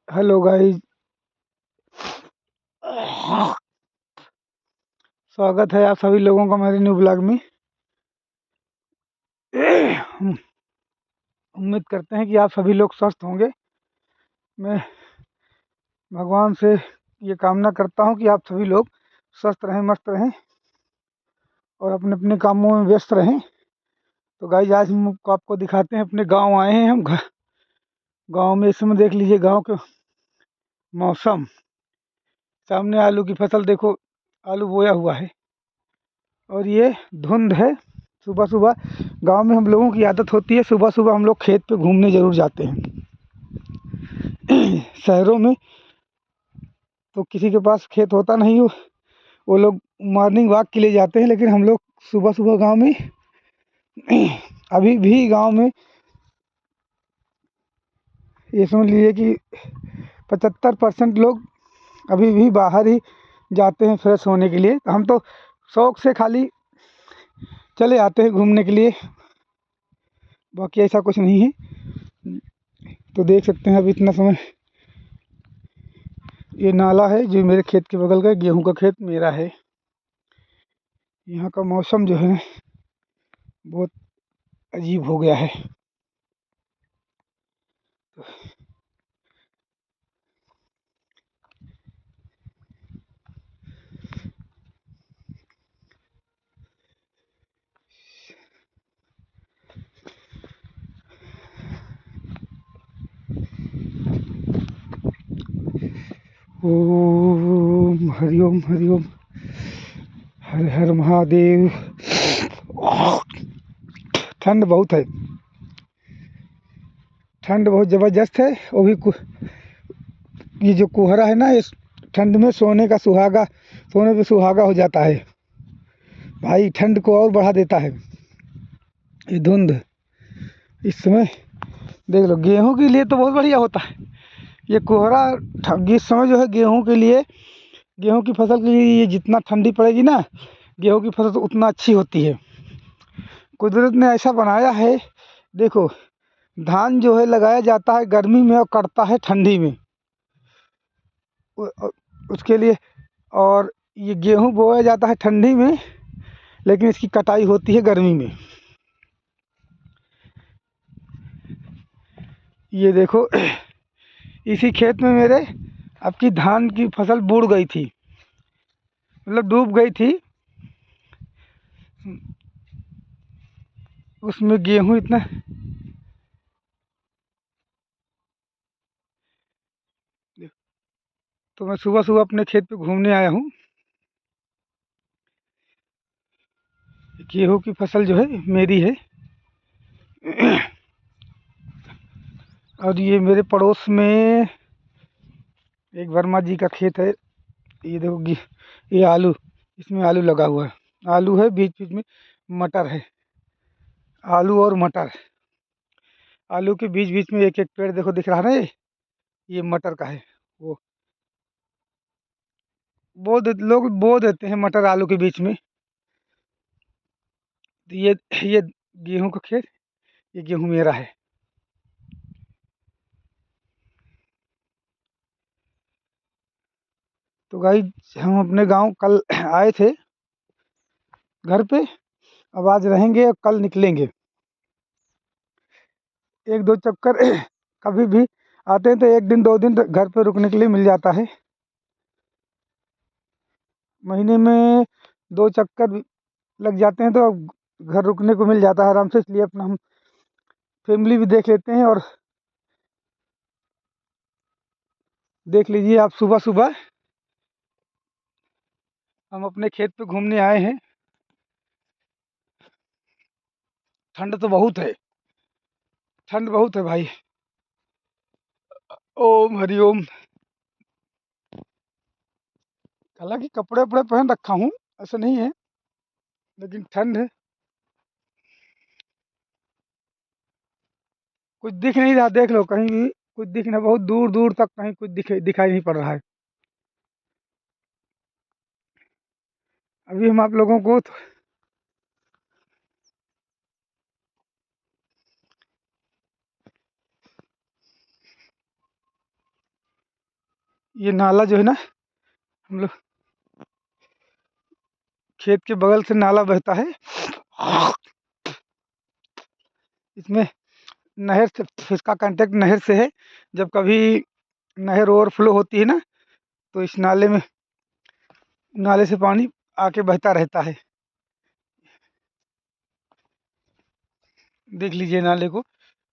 Hello guys. स्वागत है आप सभी लोगों का मेरे न्यू ब्लॉग में। हम उम्मीद करते हैं कि आप सभी लोग स्वस्थ होंगे। मैं भगवान से ये कामना करता हूँ कि आप सभी लोग स्वस्थ रहें, मस्त रहें और अपने अपने कामों में व्यस्त रहें। तो गाइस आज हम आपको दिखाते हैं, अपने गांव आए हैं हम। गांव में इस समय देख लीजिए गांव के मौसम। सामने आलू की फसल देखो, आलू बोया हुआ है और ये धुंध है। सुबह सुबह गांव में हम लोगों की आदत होती है, सुबह सुबह हम लोग खेत पे घूमने ज़रूर जाते हैं। शहरों में तो किसी के पास खेत होता नहीं हो, वो लोग मॉर्निंग वॉक के लिए जाते हैं, लेकिन हम लोग सुबह सुबह गांव में अभी भी गांव में ये समझ लीजिए कि 75% लोग अभी भी बाहर ही जाते हैं फ्रेश होने के लिए। हम तो शौक से खाली चले आते हैं घूमने के लिए, बाकी ऐसा कुछ नहीं है। तो देख सकते हैं अब इतना समय ये नाला है जो मेरे खेत के बगल का, गेहूं का खेत मेरा है। यहाँ का मौसम जो है बहुत अजीब हो गया है। ओम हरिओम हरिओम, हर हर महादेव। ठंड बहुत है, ठंड बहुत ज़बरदस्त है। वो भी ये जो कोहरा है ना, इस ठंड में सोने का सुहागा, सोने पे सुहागा हो जाता है भाई। ठंड को और बढ़ा देता है ये धुंध। इस समय देख लो, गेहूं के लिए तो बहुत बढ़िया होता है ये कोहरा। इस समय जो है गेहूं के लिए, गेहूं की फसल के लिए ये जितना ठंडी पड़ेगी ना, गेहूं की फसल तो उतना अच्छी होती है। कुदरत ने ऐसा बनाया है। देखो, धान जो है लगाया जाता है गर्मी में और कटता है ठंडी में, उसके लिए। और ये गेहूं बोया जाता है ठंडी में, लेकिन इसकी कटाई होती है गर्मी में। ये देखो, इसी खेत में मेरे अब की धान की फसल बूड़ गई थी, मतलब डूब गई थी। उसमें गेहूं इतना, तो मैं सुबह सुबह अपने खेत पे घूमने आया हूँ। गेहूं की फसल जो है मेरी है। और ये मेरे पड़ोस में एक वर्मा जी का खेत है। ये देखो ये आलू, इसमें आलू लगा हुआ है। आलू है, बीच बीच में मटर है। आलू और मटर, आलू के बीच बीच में एक एक पेड़ देखो दिख रहा है ना, ये मटर का है। वो लोग बो देते हैं मटर आलू के बीच में। तो ये गेहूं का खेत, ये गेहूं मेरा है। तो गाइस हम अपने गांव कल आए थे घर पे, अब आज रहेंगे और कल निकलेंगे। एक दो चक्कर कभी भी आते हैं तो एक दिन दो दिन घर पे रुकने के लिए मिल जाता है। महीने में दो चक्कर लग जाते हैं तो घर रुकने को मिल जाता है आराम से। इसलिए अपना हम फैमिली भी देख लेते हैं। और देख लीजिए आप, सुबह सुबह हम अपने खेत पे घूमने आए हैं। ठंड तो बहुत है, ठंड बहुत है भाई। ओम हरिओम। हालांकि कपड़े वपड़े पहन रखा हूँ, ऐसा नहीं है, लेकिन ठंड है। कुछ दिख नहीं रहा, देख लो कहीं भी कुछ दिख नहीं, बहुत दूर दूर तक कहीं कुछ दिखाई नहीं पड़ रहा है। अभी हम आप लोगों को ये नाला जो है ना, हम लोग खेत के बगल से नाला बहता है। इसमें नहर से, इसका कांटेक्ट नहर से है। जब कभी नहर ओवरफ्लो होती है ना, तो इस नाले से पानी आके बहता रहता है। देख लीजिए नाले को,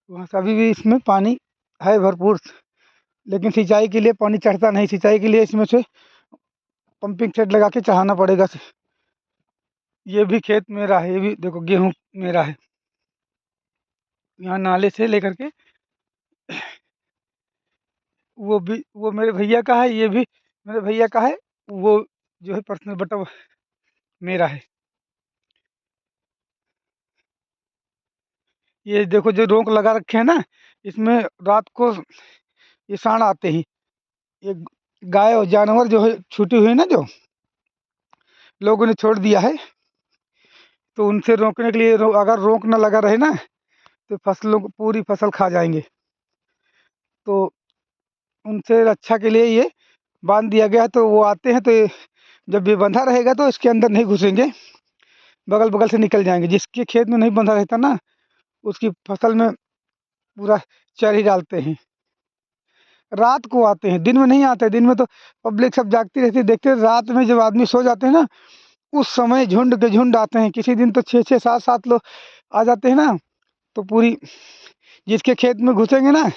वहाँ से अभी भी इसमें पानी है भरपूर, लेकिन सिंचाई के लिए पानी चढ़ता नहीं। सिंचाई के लिए इसमें से पंपिंग सेट लगा के चढ़ाना पड़ेगा। ये भी खेत मेरा है, ये भी देखो गेहूँ मेरा है। यहाँ नाले से लेकर के वो मेरे भैया का है, ये भी मेरे भैया का है। वो जो है पर्सनल बटा मेरा है। ये देखो जो रोक लगा रखे हैं ना, इसमें रात को ये सांड आते हैं। ये गाय और जानवर जो है छूटी हुई ना, जो लोगों ने छोड़ दिया है, तो उनसे रोकने के लिए अगर रोक ना लगा रहे ना, तो फसलों को पूरी फसल खा जाएंगे। तो उनसे रक्षा के लिए ये बांध दिया गया है। तो वो आते हैं, तो जब ये बंधा रहेगा तो इसके अंदर नहीं घुसेंगे, बगल बगल से निकल जाएंगे। जिसके खेत में नहीं बंधा रहता ना, उसकी फसल में पूरा चर ही डालते हैं। रात को आते हैं, दिन में नहीं आते। दिन में तो पब्लिक सब जागती रहती है, देखते हैं। रात में जब आदमी सो जाते हैं ना, उस समय झुंड के झुंड आते हैं। किसी दिन तो 6-6 7-7 लोग आ जाते हैं ना, तो पूरी जिसके खेत में घुसेंगे ना,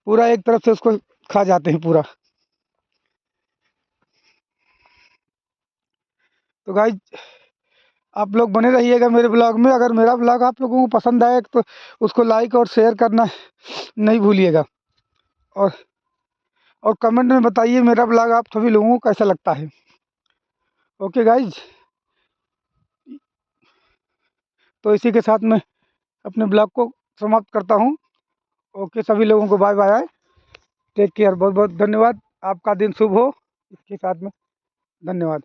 पूरा एक तरफ से उसको खा जाते हैं पूरा। तो गाइस, आप लोग बने रहिएगा मेरे ब्लॉग में। अगर मेरा ब्लॉग आप लोगों को पसंद आए तो उसको लाइक और शेयर करना नहीं भूलिएगा। और कमेंट में बताइए मेरा ब्लॉग आप सभी लोगों को कैसा लगता है। ओके गाइज, तो इसी के साथ मैं अपने ब्लॉग को समाप्त करता हूँ। ओके, सभी लोगों को बाय बाय, टेक केयर। बहुत बहुत धन्यवाद। आपका दिन शुभ हो। इसके साथ में धन्यवाद।